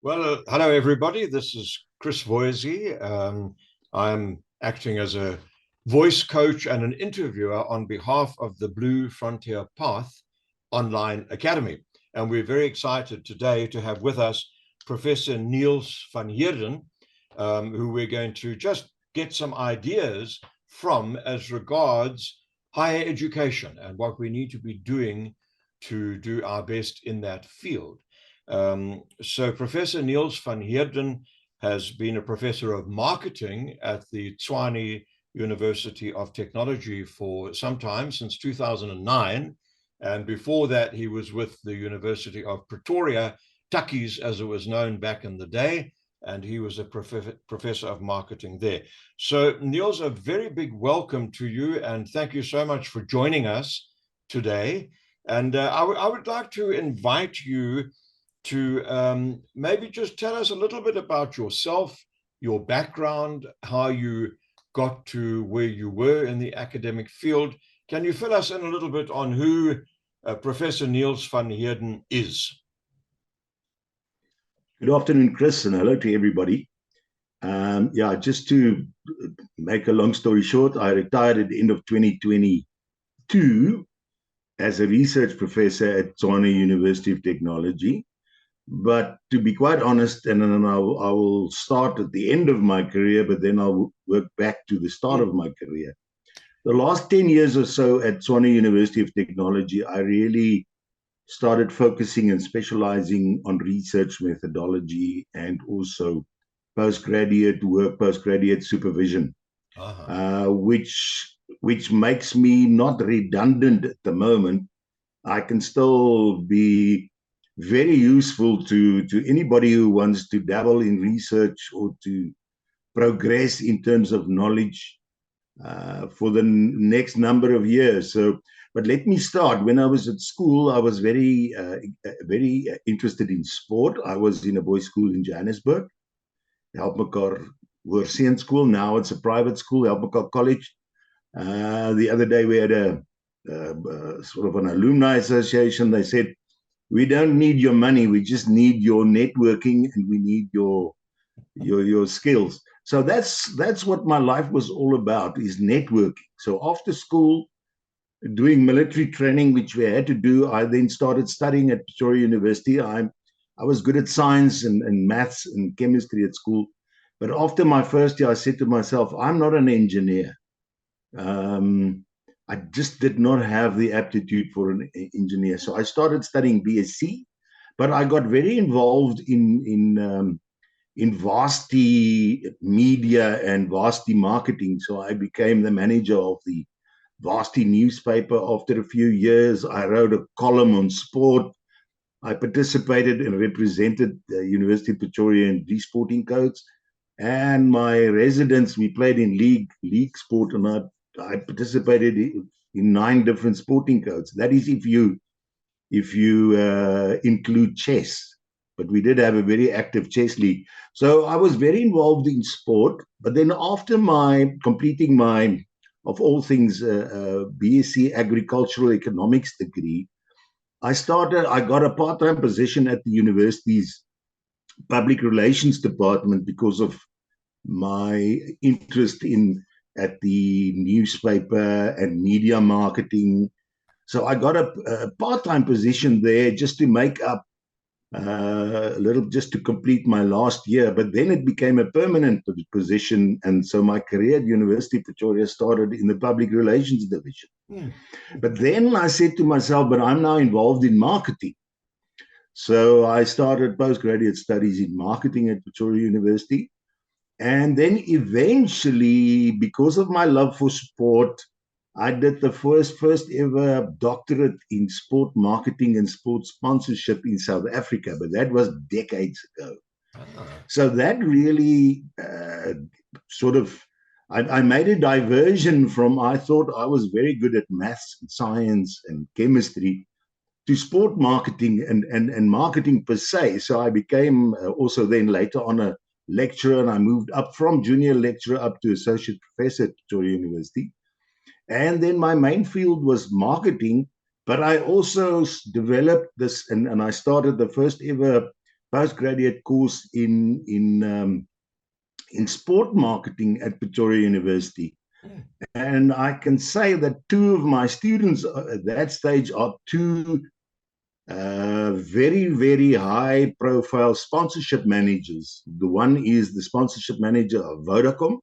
Well, hello everybody. This is Chris Voisey. I'm acting as a voice coach and an interviewer on behalf of the Blue Frontier Path Online Academy. And we're very excited today to have with us Professor Neels van Heerden, who we're going to just get some ideas from as regards higher education and what we need to be doing to do our best in that field. So Professor Neels van Heerden has been a professor of marketing at the Tshwane University of Technology for some time, since 2009. And before that, he was with the University of Pretoria, Tukkies, as it was known back in the day, and he was a professor of marketing there. So Neels, a very big welcome to you, and thank you so much for joining us today. And I would like to invite you to maybe just tell us a little bit about yourself, your background, how you got to where you were in the academic field. Can you fill us in a little bit on who Professor Neels van Heerden is? Good afternoon, Chris, and hello to everybody. Just to make a long story short, I retired at the end of 2022 as a research professor at Tshwane University of Technology. But to be quite honest, and then I will start at the end of my career, but then I'll work back to the start of my career. The last 10 years or so at Tshwane University of Technology, I really started focusing and specializing on research methodology and also postgraduate work, postgraduate supervision, which makes me not redundant at the moment. I can still be very useful to anybody who wants to dabble in research or to progress in terms of knowledge for the next number of years. But let me start. When I was at school, I was very interested in sport. I was in a boys' school in Johannesburg, Helpmekaar Hoërseun School. Now it's a private school, Helpmekaar College. The other day we had a sort of an alumni association. They said, we don't need your money, we just need your networking and we need your skills. So that's what my life was all about, is networking. So after school, doing military training, which we had to do, I then started studying at Pretoria University. I was good at science and maths and chemistry at school. But after my first year, I said to myself, I'm not an engineer. I just did not have the aptitude for an engineer. So I started studying BSc, but I got very involved in varsity media and varsity marketing. So I became the manager of the varsity newspaper. After a few years, I wrote a column on sport. I participated and represented the University of Pretoria in 3 sporting codes. And my residents, we played in league sport, and I participated in 9 different sporting codes. That is if you include chess. But we did have a very active chess league. So I was very involved in sport. But then after completing my, of all things, BSc Agricultural Economics degree, I got a part-time position at the university's public relations department because of my interest at the newspaper and media marketing. So I got a part-time position there just to make up just to complete my last year. But then it became a permanent position. And so my career at University of Pretoria started in the public relations division. But then I said to myself, but I'm now involved in marketing. So I started postgraduate studies in marketing at Pretoria University. And then eventually, because of my love for sport, I did the first ever doctorate in sport marketing and sport sponsorship in South Africa, but that was decades ago. So that really I made a diversion from, I thought I was very good at maths and science and chemistry, to sport marketing and marketing per se. So I became also then later on a lecturer, and I moved up from junior lecturer up to associate professor at Pretoria University. And then my main field was marketing, but I also developed this, and I started the first ever postgraduate course in sport marketing at Pretoria University. And I can say that two of my students at that stage are two very, very high profile sponsorship managers. The one is the sponsorship manager of Vodacom,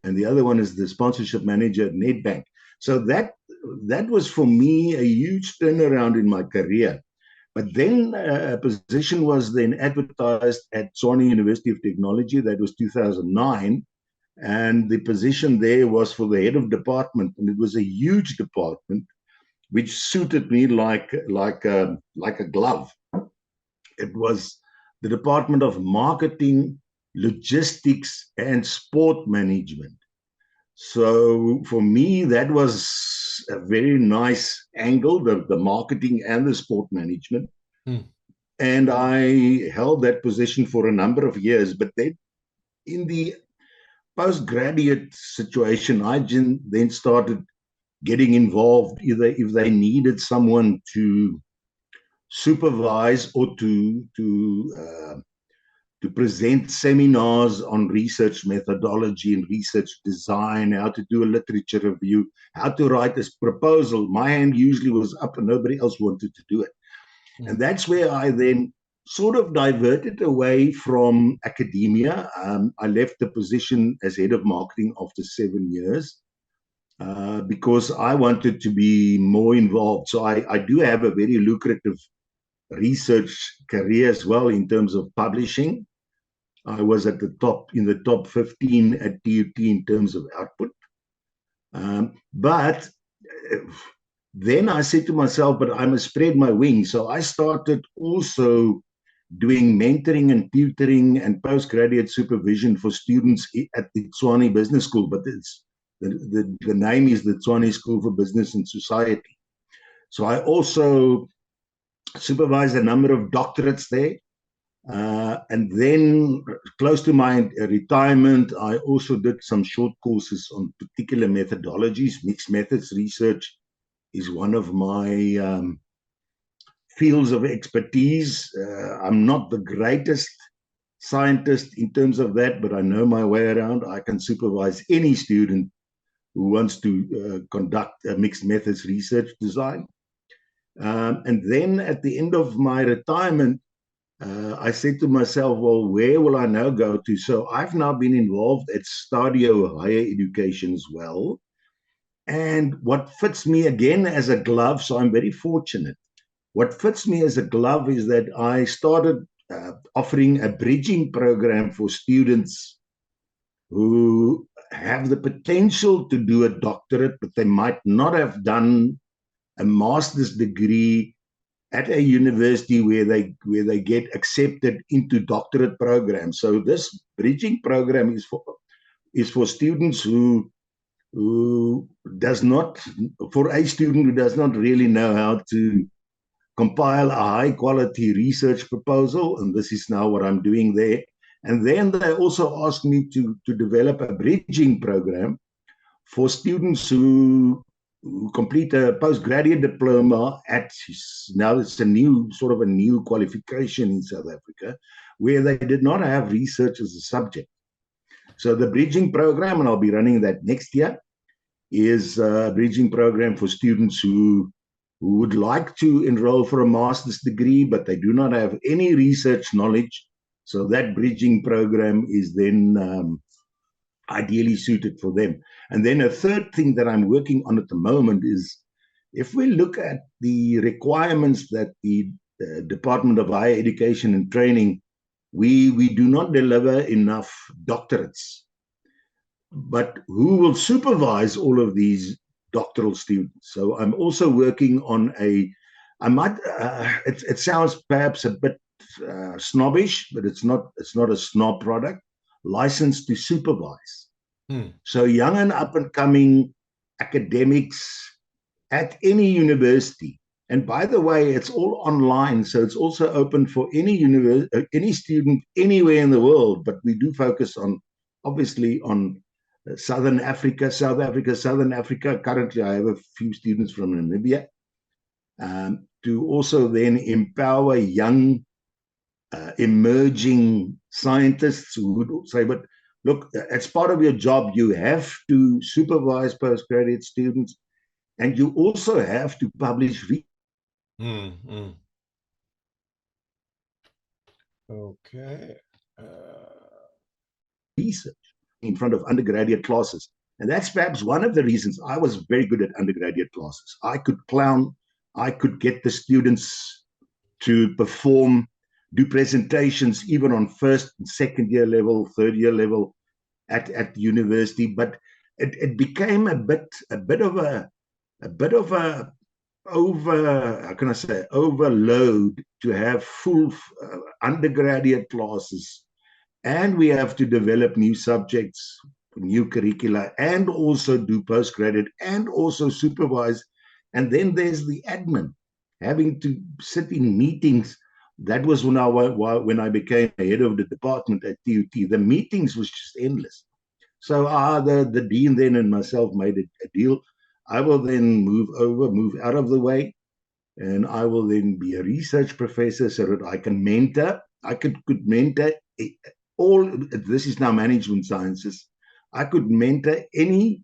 and the other one is the sponsorship manager at Nedbank. So that was for me a huge turnaround in my career. But then a position was then advertised at Tshwane University of Technology. That was 2009. And the position there was for the head of department. And it was a huge department, which suited me like a glove. It was the Department of Marketing, Logistics, and Sport Management. So for me, that was a very nice angle, the marketing and the sport management. And I held that position for a number of years. But then in the postgraduate situation, I then started getting involved, either if they needed someone to supervise or to present seminars on research methodology and research design, how to do a literature review, how to write a proposal. My hand usually was up and nobody else wanted to do it. And that's where I then sort of diverted away from academia. I left the position as head of marketing after 7 years because I wanted to be more involved. So I do have a very lucrative research career as well in terms of publishing. I was at the top 15 at TUT in terms of output. But then I said to myself, but I must spread my wings. So I started also doing mentoring and tutoring and postgraduate supervision for students at the Tshwane Business School. But it's the name is the Tshwane School for Business and Society. So I also supervised a number of doctorates there. And then close to my retirement, I also did some short courses on particular methodologies. Mixed methods research is one of my fields of expertise. I'm not the greatest scientist in terms of that, but I know my way around. I can supervise any student who wants to conduct a mixed methods research design. And then at the end of my retirement, I said to myself, well, where will I now go to? So I've now been involved at Stadio Higher Education as well. And what fits me again as a glove, so I'm very fortunate. What fits me as a glove is that I started offering a bridging program for students who have the potential to do a doctorate, but they might not have done a master's degree at a university where they get accepted into doctorate programs. So this bridging program is for students who does not, for a student who does not really know how to compile a high quality research proposal, and this is now what I'm doing there. And then they also asked me to develop a bridging program for students who complete a postgraduate diploma at, now it's a new qualification in South Africa, where they did not have research as a subject. So the bridging program, and I'll be running that next year, is a bridging program for students who would like to enroll for a master's degree, but they do not have any research knowledge. So that bridging program is then ideally suited for them. And then a third thing that I'm working on at the moment is, if we look at the requirements that the Department of Higher Education and Training, we do not deliver enough doctorates. But who will supervise all of these doctoral students? So I'm also working on it sounds perhaps a bit snobbish, but it's not a snob product, license to supervise. So young and up and coming academics at any university. And by the way, it's all online, so it's also open for any student anywhere in the world. But we do focus obviously on Southern Africa, South Africa, Southern Africa. Currently, I have a few students from Namibia, to also then empower young emerging scientists who would say, but look, as part of your job, you have to supervise postgraduate students, and you also have to publish Okay. research in front of undergraduate classes. And that's perhaps one of the reasons I was very good at undergraduate classes. I could clown, I could get the students to perform, do presentations even on first and second year level, third year level at university. But it became a bit of a how can I say, overload to have full undergraduate classes, and we have to develop new subjects, new curricula, and also do postgraduate and also supervise. And then there's the admin, having to sit in meetings. That was when I became head of the department at TUT. The meetings was just endless. So the dean then and myself made a deal. I will then move out of the way, and I will then be a research professor so that I can mentor. I could mentor all. This is now management sciences. I could mentor any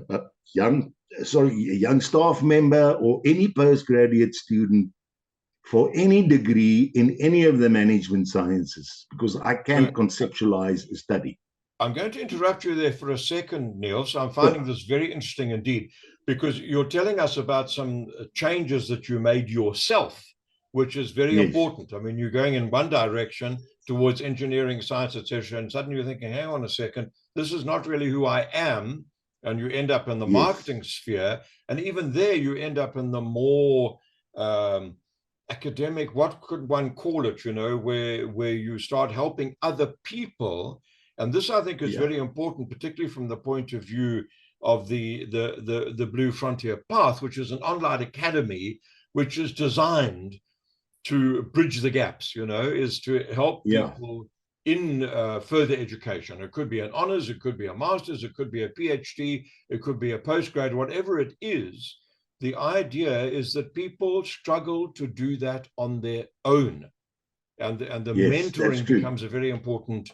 uh, young young staff member or any postgraduate student for any degree in any of the management sciences, because I can conceptualize a study. I'm going to interrupt you there for a second, Neels. I'm finding Sure. this very interesting indeed, because you're telling us about some changes that you made yourself, which is very Yes. important. I mean, you're going in one direction towards engineering, science, etc., and suddenly you're thinking, hang on a second, this is not really who I am. And you end up in the Yes. marketing sphere. And even there, you end up in the more academic, what could one call it, where you start helping other people. And this, I think, is Yeah. very important, particularly from the point of view of the Blue Frontier Path, which is an online academy which is designed to bridge the gaps, is to help Yeah. people in further education. It could be an honors, it could be a master's, it could be a PhD, it could be a postgrad, whatever it is. The idea is that people struggle to do that on their own. And the Yes, that's mentoring true. becomes a very important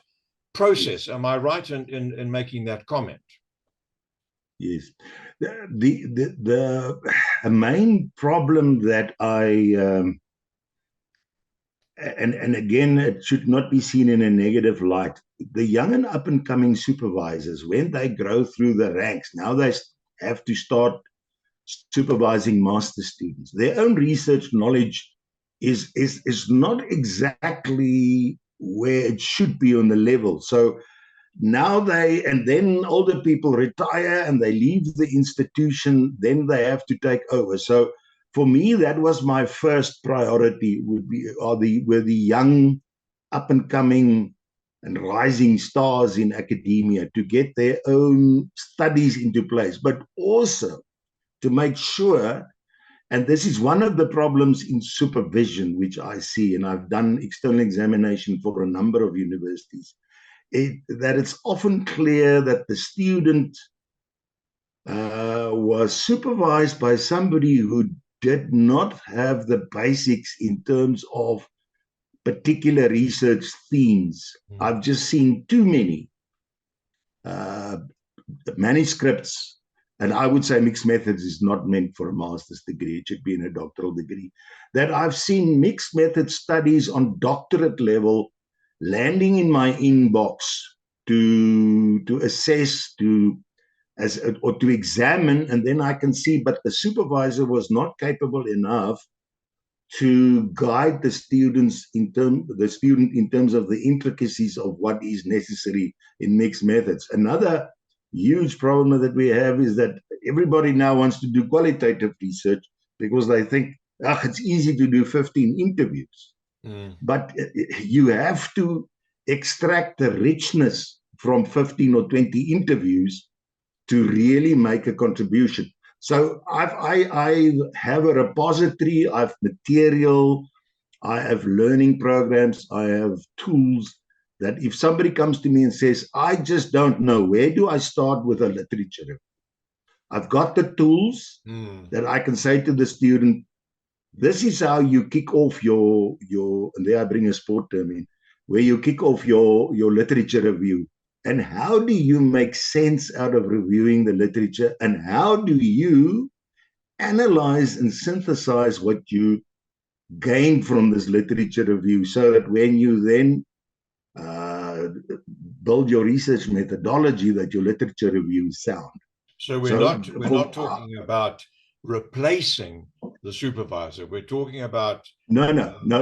process. Yes. Am I right in making that comment? Yes. The main problem that and again, it should not be seen in a negative light. The young and up and coming supervisors, when they grow through the ranks, now they have to start supervising master students. Their own research knowledge is not exactly where it should be on the level. So now and then older people retire and they leave the institution, then they have to take over. So for me, that was my first priority, were the young up and coming and rising stars in academia, to get their own studies into place, but also to make sure. And this is one of the problems in supervision, which I see, and I've done external examination for a number of universities, that it's often clear that the student was supervised by somebody who did not have the basics in terms of particular research themes. I've just seen too many uh, manuscripts, and I would say mixed methods is not meant for a master's degree. It should be in a doctoral degree. That I've seen mixed method studies on doctorate level landing in my inbox to assess, or to examine, and then I can see, but the supervisor was not capable enough to guide the student in terms of the intricacies of what is necessary in mixed methods. Another huge problem that we have is that everybody now wants to do qualitative research because they think, it's easy to do 15 interviews. But you have to extract the richness from 15 or 20 interviews to really make a contribution. So I have a repository, I have material, I have learning programs, I have tools that if somebody comes to me and says, I just don't know, where do I start with a literature? I've got the tools that I can say to the student, This is how you kick off your and there I bring a sport term in, where you kick off your literature review. And how do you make sense out of reviewing the literature? And how do you analyze and synthesize what you gain from this literature review, so that when you then uh, build your research methodology, that your literature review is sound. So So we're not talking about replacing the supervisor. We're talking about no,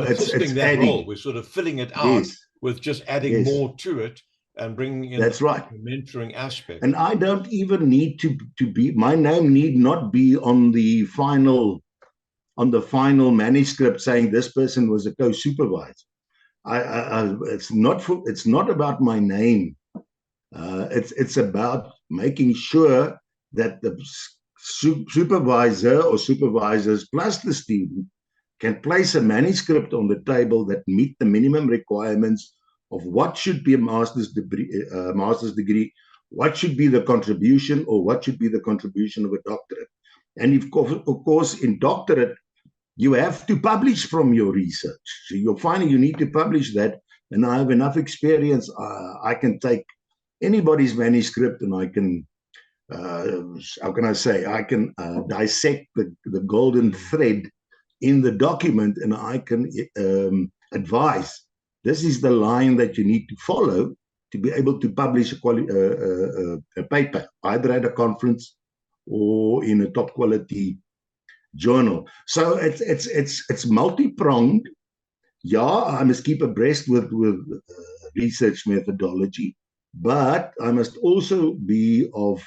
assisting it's that role. adding. We're sort of filling it out Yes, with just adding yes, more to it and bringing in the that's right. mentoring aspect. And I don't even need to be, my name need not be on the final manuscript saying this person was a co-supervisor. It's not about my name. It's about making sure that the supervisor or supervisors plus the student can place a manuscript on the table that meet the minimum requirements of what should be a master's degree, what should be the contribution, or what should be the contribution of a doctorate. And if, of course, in doctorate, you have to publish from your research. So you're finding you need to publish that. And I have enough experience. I can take anybody's manuscript and I can, how can I say, I can dissect the golden thread in the document, and I can advise this is the line that you need to follow to be able to publish a paper, either at a conference or in a top quality journal. So it's multi-pronged. Yeah, I must keep abreast with research methodology, but I must also be of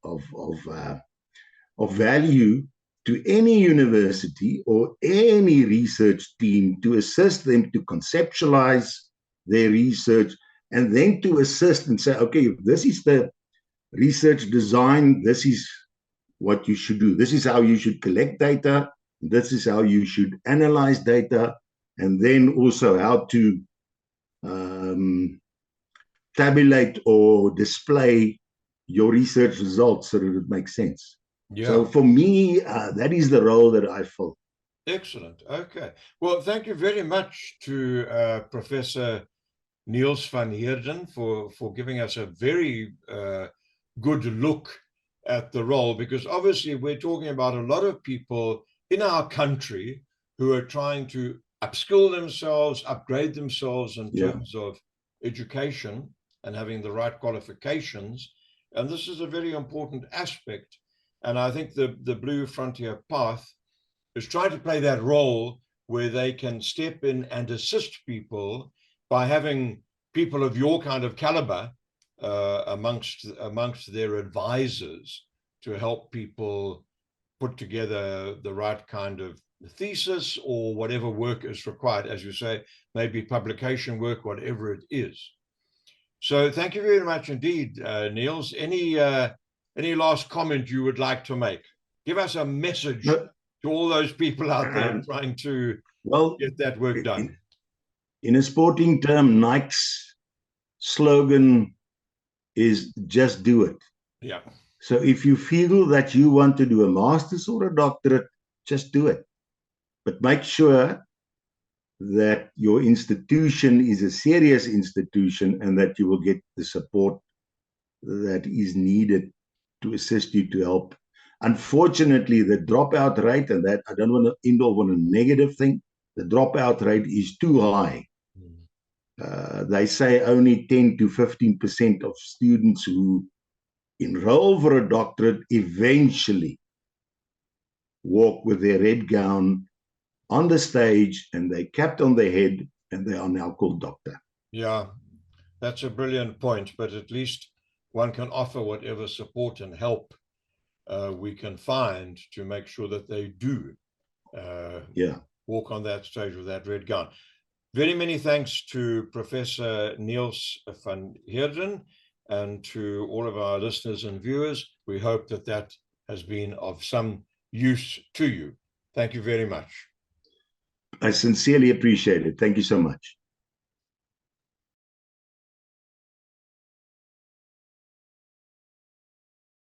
of value to any university or any research team, to assist them to conceptualize their research, and then to assist and say, okay, if this is the research design, this is what you should do. This is how you should collect data. This is how you should analyze data. And then also how to tabulate or display your research results so that it makes sense. Yeah. So for me, that is the role that I fill. Excellent. Okay. Well, thank you very much to Professor Neels van Heerden for giving us a very good look at the role, because obviously we're talking about a lot of people in our country who are trying to upskill themselves, upgrade themselves in terms of education and having the right qualifications. And this is a very important aspect. And I think the Blue Frontier Path is trying to play that role where they can step in and assist people by having people of your kind of caliber amongst their advisors to help people put together the right kind of thesis or whatever work is required, as you say, maybe publication work, whatever it is. So thank you very much indeed, Neels. Any last comment you would like to make? Give us a message to all those people out there trying to get that work done. In a sporting term, Nike's slogan is just do it. Yeah. So if you feel that you want to do a master's or a doctorate, just do it. But make sure that your institution is a serious institution and that you will get the support that is needed to assist you to help. Unfortunately, the dropout rate, and that I don't want to end off on a negative thing, the dropout rate is too high. They say only 10 to 15% of students who enroll for a doctorate eventually walk with their red gown on the stage and they capped on their head and they are now called doctor. Yeah, that's a brilliant point, but at least one can offer whatever support and help we can find to make sure that they do walk on that stage with that red gown. Very many thanks to Professor Neels van Heerden and to all of our listeners and viewers. We hope that that has been of some use to you. Thank you very much. I sincerely appreciate it. Thank you so much.